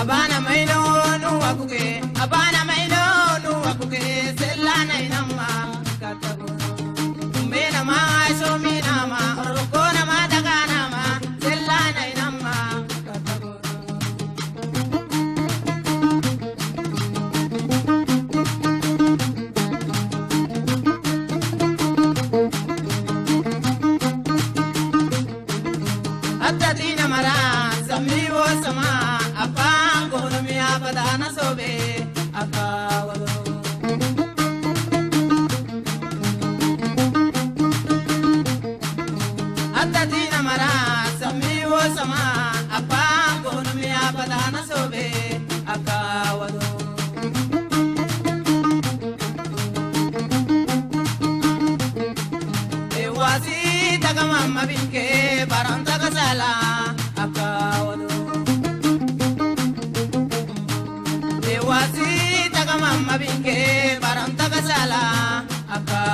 abana maino nu wakuke abana maino nu wakuke selana inamma katago mena ma so mina ma roko na ma daga na ma selana inamma katago atadina mara sami wo sama apango no mi abadana sobe akawado atadina mara sami wo sama apango no mi abadana sobe akawado ewasi tagamma binke baranta kasala akawado ewasi tagamma binke baranta kasala akawado